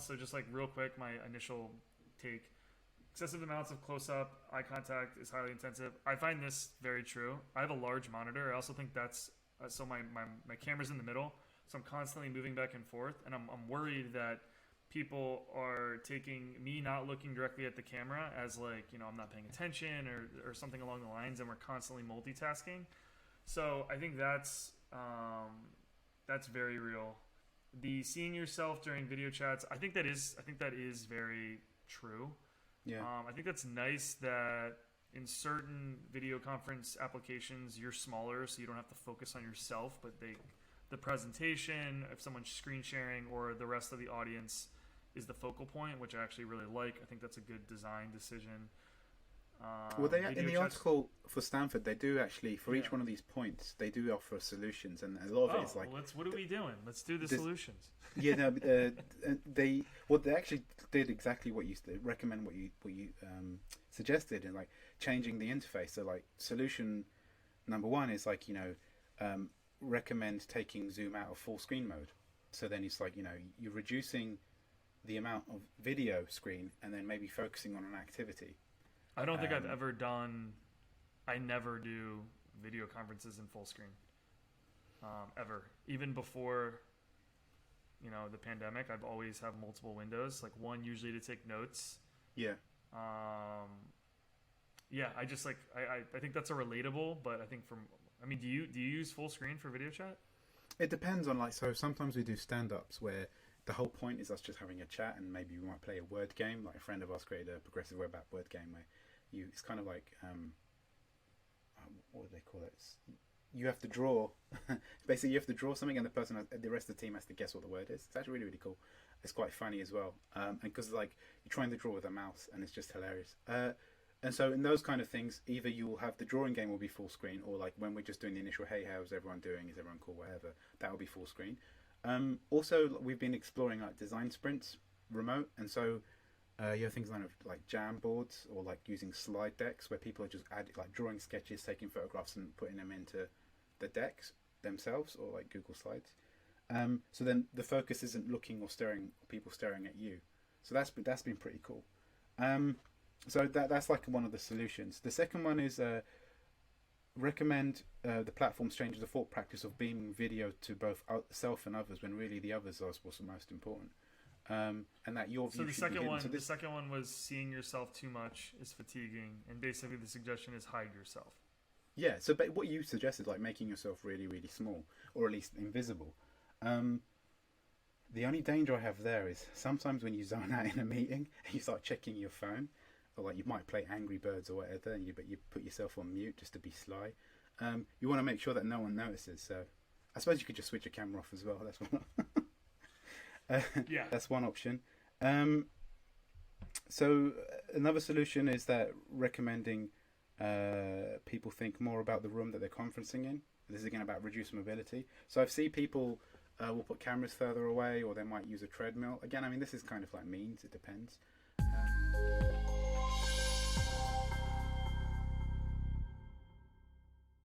So just like real quick, my initial take: excessive amounts of close-up eye contact is highly intensive. I find this very true. I have a large monitor. I also think that's so my camera's in the middle, so I'm constantly moving back and forth, and I'm worried that people are taking me not looking directly at the camera as like, I'm not paying attention or something along the lines, and we're constantly multitasking. So I think that's very real. The seeing yourself during video chats, I think that is very true. Yeah. I think that's nice that in certain video conference applications you're smaller, so you don't have to focus on yourself, but the presentation, if someone's screen sharing or the rest of the audience is the focal point, which I actually really like. I think that's a good design decision. Well, in the article for Stanford, they do actually, for each one of these points, they do offer solutions, and a lot of it is like, what are we doing? Let's do the solutions. Yeah, no, they actually did exactly what you recommend, what you suggested, and like changing the interface. So like solution number one is like, recommend taking Zoom out of full screen mode. So then it's like, you're reducing the amount of video screen and then maybe focusing on an activity. I don't think I've ever done. I never do video conferences in full screen. Ever, even before, the pandemic, I've always have multiple windows, like one usually to take notes. Yeah. Yeah. I just like I think that's a relatable, but I think do you use full screen for video chat? It depends on so sometimes we do stand-ups where the whole point is us just having a chat, and maybe we might play a word game. Like a friend of ours created a progressive web app word game where it's kind of like what do they call it? You have to draw. Basically, you have to draw something, and the rest of the team has to guess what the word is. It's actually really, really cool. It's quite funny as well, and because like you're trying to draw with a mouse, and it's just hilarious. And so in those kind of things, either you will have the drawing game will be full screen, or like when we're just doing the initial, hey, how's everyone doing? Is everyone cool? Whatever, that will be full screen. Also, we've been exploring like design sprints remote, and so you have things like jam boards or like using slide decks where people are just drawing sketches, taking photographs, and putting them into the decks themselves, or like Google Slides. So then the focus isn't looking or people staring at you. So that's been pretty cool. So that's like one of the solutions. The second one is recommend the platforms change the default practice of beaming video to both self and others, when really the others are what's the most important. And that your view. So the second one was seeing yourself too much is fatiguing, and basically the suggestion is hide yourself. Yeah. So what you suggested, like making yourself really, really small, or at least invisible. The only danger I have there is sometimes when you zone out in a meeting and you start checking your phone, or like you might play Angry Birds or whatever, but you put yourself on mute just to be sly. You want to make sure that no one notices. So I suppose you could just switch your camera off as well. That's one. Yeah, that's one option. So another solution is that recommending people think more about the room that they're conferencing in. This is again about reduced mobility. So I've seen people will put cameras further away, or they might use a treadmill. Again, I mean, this is kind of like means. It depends.